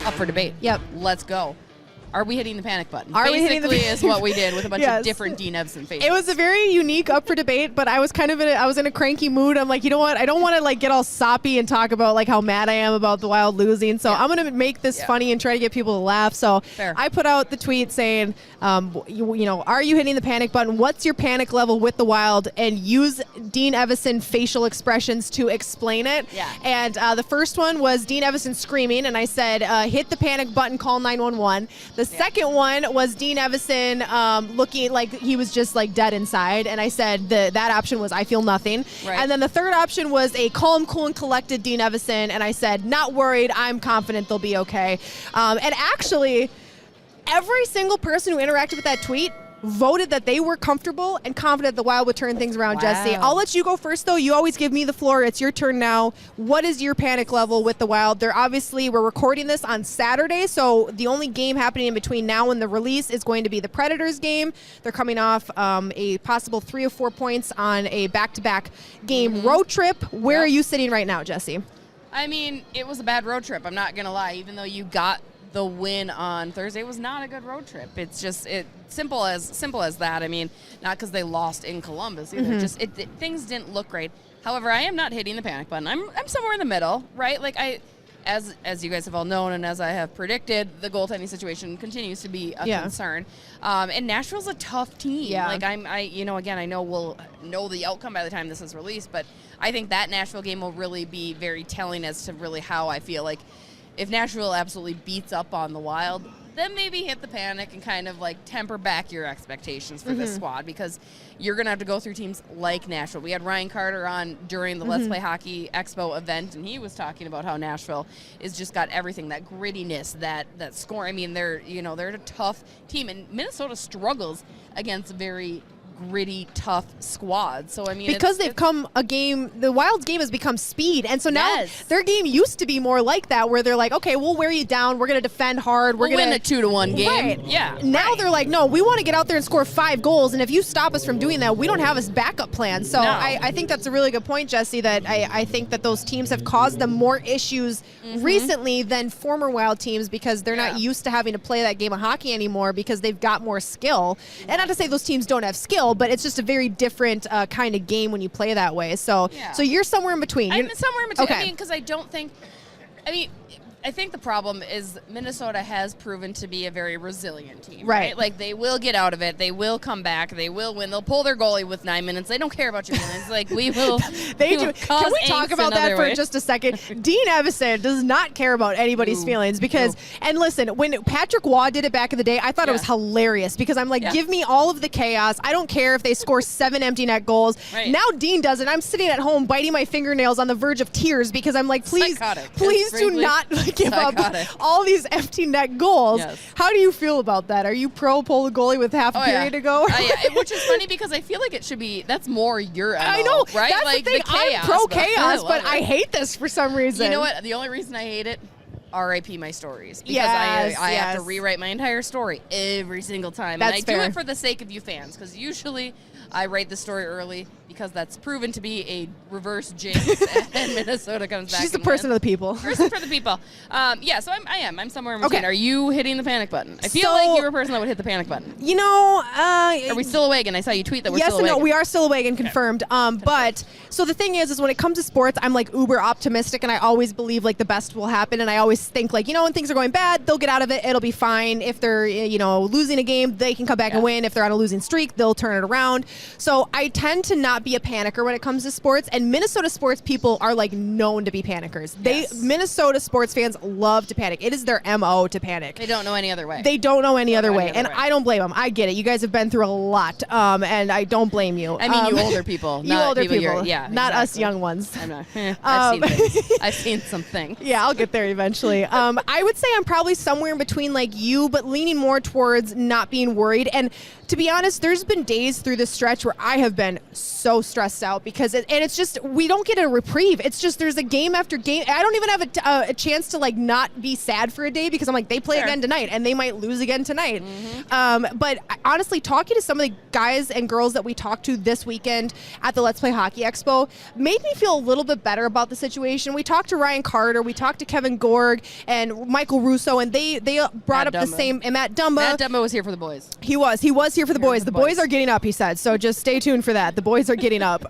Up for debate. Yep. Let's go. Are we hitting the panic button? Basically is what we did with a bunch of different Dean Evison faces. It was a very unique up for debate, but I was kind of I was in a cranky mood. I'm like, you know what? I don't want to like get all soppy and talk about like how mad I am about the Wild losing. So I'm going to make this funny and try to get people to laugh. So I put out the tweet saying, you know, are you hitting the panic button? What's your panic level with the Wild? And use Dean Evison facial expressions to explain it. Yeah. And the first one was Dean Evison screaming, and I said, hit the panic button, call 911. The second one was Dean Evison looking like he was just like dead inside, and I said that option was I feel nothing. Right. And then the third option was a calm, cool, and collected Dean Evison, and I said not worried, I'm confident they'll be okay. And actually, every single person who interacted with that tweet voted that they were comfortable and confident the Wild would turn things around. Jesse, I'll let you go first, though. You always give me the floor. It's your turn now. What is your panic level with the Wild? We're recording this on Saturday, so the only game happening in between now and the release is going to be the Predators game. They're coming off a possible 3 or 4 points on a back-to-back game road trip. Where are you sitting right now, Jesse? I mean, it was a bad road trip. I'm not going to lie. Even though you got the win on Thursday, it was not a good road trip. It's just simple as that. I mean, not because they lost in Columbus either. Just things didn't look great. However, I am not hitting the panic button. I'm somewhere in the middle, right? Like as you guys have all known and as I have predicted, the goaltending situation continues to be a concern. And Nashville's a tough team. Yeah. Like I know we'll know the outcome by the time this is released, but I think that Nashville game will really be very telling as to really how I feel. Like, if Nashville absolutely beats up on the Wild, then maybe hit the panic and kind of like temper back your expectations for this squad, because you're going to have to go through teams like Nashville. We had Ryan Carter on during the Let's Play Hockey Expo event, and he was talking about how Nashville is just got everything, that grittiness, that score. I mean, they're a tough team, and Minnesota struggles against very gritty, tough squad. So I mean, because they've come a game, the Wild's game has become speed, and so now their game used to be more like that, where they're like, okay, we'll wear you down, we're going to defend hard, we're going to win a 2-1 game. Right. Yeah. Now they're like, no, we want to get out there and score 5 goals, and if you stop us from doing that, we don't have a backup plan. So I think that's a really good point, Jesse, that I think that those teams have caused them more issues recently than former Wild teams, because they're not used to having to play that game of hockey anymore, because they've got more skill. And not to say those teams don't have skill, but it's just a very different kind of game when you play that way. So you're somewhere in between. I'm somewhere in between. Okay. I mean, because I think the problem is Minnesota has proven to be a very resilient team. Right? Like, they will get out of it. They will come back. They will win. They'll pull their goalie with 9 minutes. They don't care about your feelings. Like, we will. They do. Can we talk about that for just a second? Dean Evison does not care about anybody's feelings, because, and listen, when Patrick Waugh did it back in the day, I thought it was hilarious, because I'm like, give me all of the chaos. I don't care if they score 7 empty net goals. Right. Now Dean does it. I'm sitting at home biting my fingernails on the verge of tears, because I'm like, please do not give up all these empty net goals. How do you feel about that? Are you pro pull the goalie with half a period to go? Which is funny, because I feel like it should be, that's more your MO, I know, right? That's like the thing. I'm pro chaos, but I hate this for some reason. You know what? The only reason I hate it, RIP my stories, because I have to rewrite my entire story every single time. That's and I do it for the sake of you fans, because usually I write the story early, because that's proven to be a reverse jinx, and Minnesota comes back. She's the person of the people. Person for the people. So I'm somewhere in between. Okay. Are you hitting the panic button? I feel like you're a person that would hit the panic button. You know, are we still awake? And I saw you tweet that we're still awake. Yes and no, we are still awake and confirmed. But so the thing is when it comes to sports, I'm like uber optimistic, and I always believe like the best will happen, and I always think like, when things are going bad, they'll get out of it. It'll be fine. If they're losing a game, they can come back and win. If they're on a losing streak, they'll turn it around. So I tend to not be a panicker when it comes to sports, and Minnesota sports people are like known to be panickers. Minnesota sports fans love to panic. It is their MO to panic. They don't know any other way. And I don't blame them. I get it. You guys have been through a lot, and I don't blame you. I mean, you older people. Not exactly. Us young ones. I'm not. I've seen things. I've seen some things. Yeah, I'll get there eventually. I would say I'm probably somewhere in between like you, but leaning more towards not being worried. And to be honest, there's been days through this stretch stretch where I have been so stressed out because it's just we don't get a reprieve. It's just there's a game after game. I don't even have a chance to like not be sad for a day because I'm like they play again tonight and they might lose again tonight. But honestly, talking to some of the guys and girls that we talked to this weekend at the Let's Play Hockey Expo made me feel a little bit better about the situation. We talked to Ryan Carter, we talked to Kevin Gorg and Michael Russo, and they brought up the same. And Matt Dumba. Matt Dumba was here for the boys. He was here for the boys. The boys are getting up, he said. So just stay tuned for that. The boys are getting up.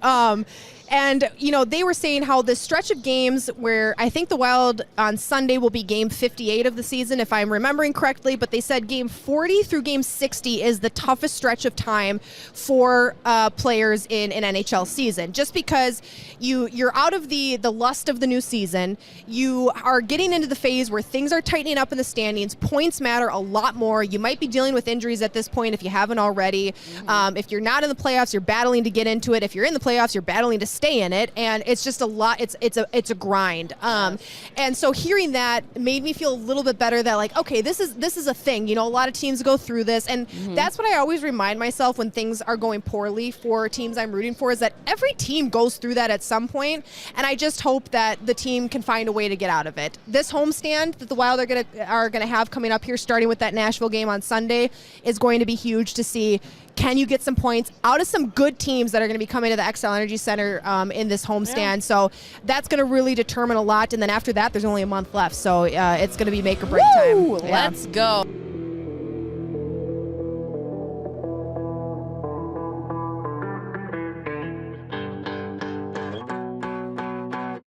And, you know, they were saying how this stretch of games where I think the Wild on Sunday will be game 58 of the season, if I'm remembering correctly, but they said game 40 through game 60 is the toughest stretch of time for players in an NHL season. Just because you're out of the lust of the new season, you are getting into the phase where things are tightening up in the standings, points matter a lot more. You might be dealing with injuries at this point if you haven't already. If you're not in the playoffs, you're battling to get into it. If you're in the playoffs, you're battling to stay in it, and it's just a lot. It's a grind. And so hearing that made me feel a little bit better that like, okay, this is a thing. You know, a lot of teams go through this, and that's what I always remind myself when things are going poorly for teams I'm rooting for is that every team goes through that at some point, and I just hope that the team can find a way to get out of it. This homestand that the Wild are gonna have coming up here, starting with that Nashville game on Sunday, is going to be huge to see. Can you get some points out of some good teams that are going to be coming to the XL Energy Center in this homestand? Yeah. So that's going to really determine a lot. And then after that, there's only a month left. So it's going to be make or break time. Let's go.